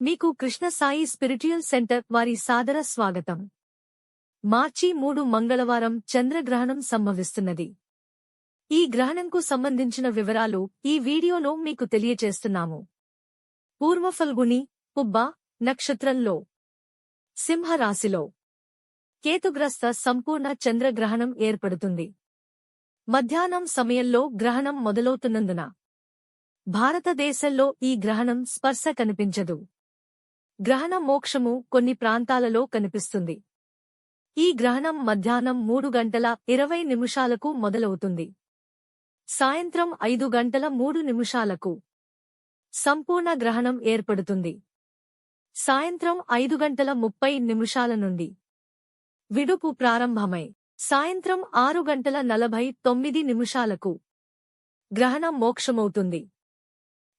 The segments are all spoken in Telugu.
మీకు కృష్ణ సాయి స్పిరిచువల్ సెంటర్ వారి సాదర స్వాగతం. మార్చి 3 మంగళవారం చంద్రగ్రహణం సంభవిస్తున్నది. ఈ గ్రహణంకు సంబంధించిన వివరాలు ఈ వీడియోలో మీకు తెలియచేస్తున్నాము. పూర్వఫల్గుని పుబ్బ నక్షత్రంలో సింహరాశిలో కేతుగ్రస్త సంపూర్ణ చంద్రగ్రహణం ఏర్పడుతుంది. మధ్యాహ్నం సమయంలో గ్రహణం మొదలవుతున్నందున భారతదేశంలో ఈ గ్రహణం స్పర్శ కనిపించదు. గ్రహణ మోక్షము కొన్ని ప్రాంతాలలో కనిపిస్తుంది. ఈ గ్రహణం మధ్యాహ్నం 3:20 మొదలవుతుంది. సాయంత్రం 5:03 సంపూర్ణ గ్రహణం ఏర్పడుతుంది. సాయంత్రం 5:30 నుండి విడుపు ప్రారంభమై సాయంత్రం 6:49 గ్రహణం మోక్షమవుతుంది.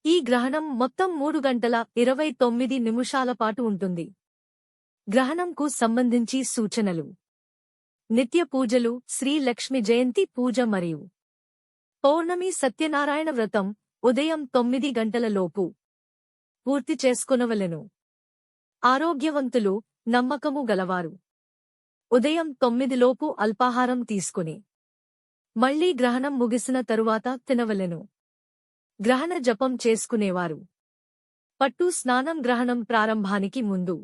ఈ గ్రహణం మొత్తం 3:29 పాటు ఉంటుంది. గ్రహణంకు సంబంధించి సూచనలు: నిత్య పూజలు, శ్రీ లక్ష్మి జయంతి పూజ మరియు పౌర్ణమి సత్యనారాయణ వ్రతం ఉదయం 9 గంటలలోపు పూర్తి చేసుకొనవలెను. ఆరోగ్యవంతులు, నమ్మకము గలవారు ఉదయం 9 లోపు అల్పాహారం తీసుకుని మళ్లీ గ్రహణం ముగిసిన తరువాత తినవలెను. గ్రహణ జపం చేసుకునేవారు పట్టు స్నానం గ్రహణం ప్రారంభానికి ముందు,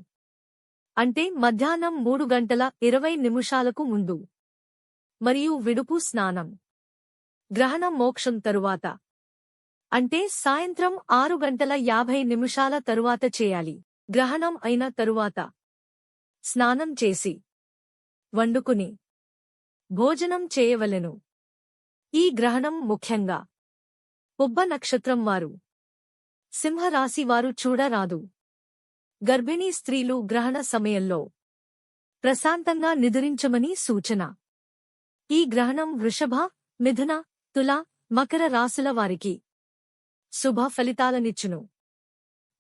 అంటే మధ్యాహ్నం 3:20 ముందు, మరియు విడుపు స్నానం గ్రహణం మోక్షం తరువాత, అంటే సాయంత్రం 6:50 తరువాత చేయాలి. గ్రహణం అయిన తరువాత స్నానం చేసి వండుకుని భోజనం చేయవలెను. ఈ గ్రహణం ముఖ్యంగా పుబ్బ నక్షత్రం వారు, సింహరాశి వారు చూడరాదు. గర్భిణీ స్త్రీలు గ్రహణ సమయంలో ప్రశాంతంగా నిదురించమని సూచన. ఈ గ్రహణం వృషభ, మిథున, తుల, మకర రాశుల వారికి శుభ ఫలితాలనిచ్చును.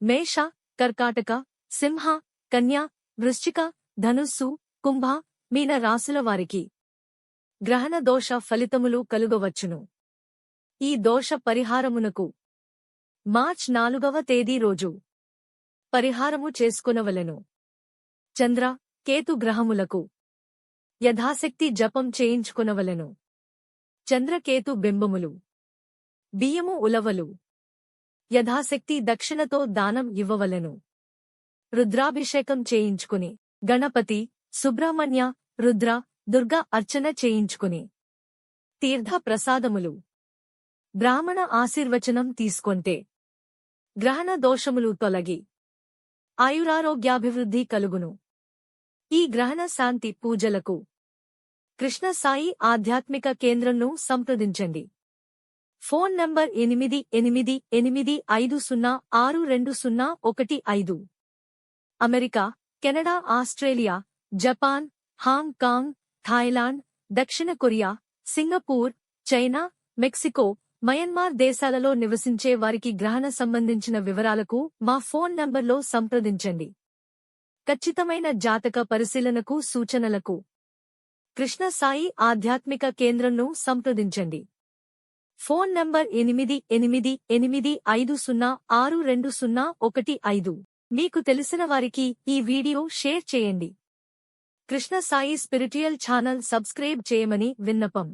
మేష, కర్కాటక, సింహ, కన్య, వృశ్చిక, ధనుస్సు, కుంభ, మీన రాశుల వారికి గ్రహణ దోష ఫలితములు కలుగవచ్చును. ఈ దోష పరిహారమునకు మార్చ్ 4వ తేదీ రోజు పరిహారము చేసుకొనవలెను. చంద్ర, కేతు గ్రహములకు యథాశక్తి జపం చేయించుకొనవలెను. చంద్రకేతు బింబములు, బియ్యము ఉలవలు యథాశక్తి దక్షిణతో దానం ఇవ్వవలెను. రుద్రాభిషేకం చేయించుకుని గణపతి, సుబ్రహ్మణ్య, రుద్ర, దుర్గా అర్చన చేయించుకుని తీర్థ ప్రసాదములు, బ్రాహ్మణ ఆశీర్వచనం తీసుకొంటే గ్రహణ దోషములు తొలగి ఆయురారోగ్యాభివృద్ధి కలుగును. ఈ గ్రహణ శాంతి పూజలకు కృష్ణ సాయి ఆధ్యాత్మిక కేంద్రంను సంప్రదించండి. Phone number 8885062015. America, Canada, Australia, Japan, Hong Kong, Thailand, దక్షిణ Korea, Singapore, China, Mexico, Myanmar దేశాలలో నివసించే వారికి గ్రహణ సంబంధించిన వివరాలకు మా ఫోన్ నంబర్లో సంప్రదించండి. ఖచ్చితమైన జాతక పరిశీలనకు సూచనలకు కృష్ణ సాయి ఆధ్యాత్మిక కేంద్రంను సంప్రదించండి. Phone number 8885062015. మీకు తెలిసిన వారికి ఈ వీడియో షేర్ చేయండి. Krishna Sai spiritual channel subscribe చేయమని విన్నపం.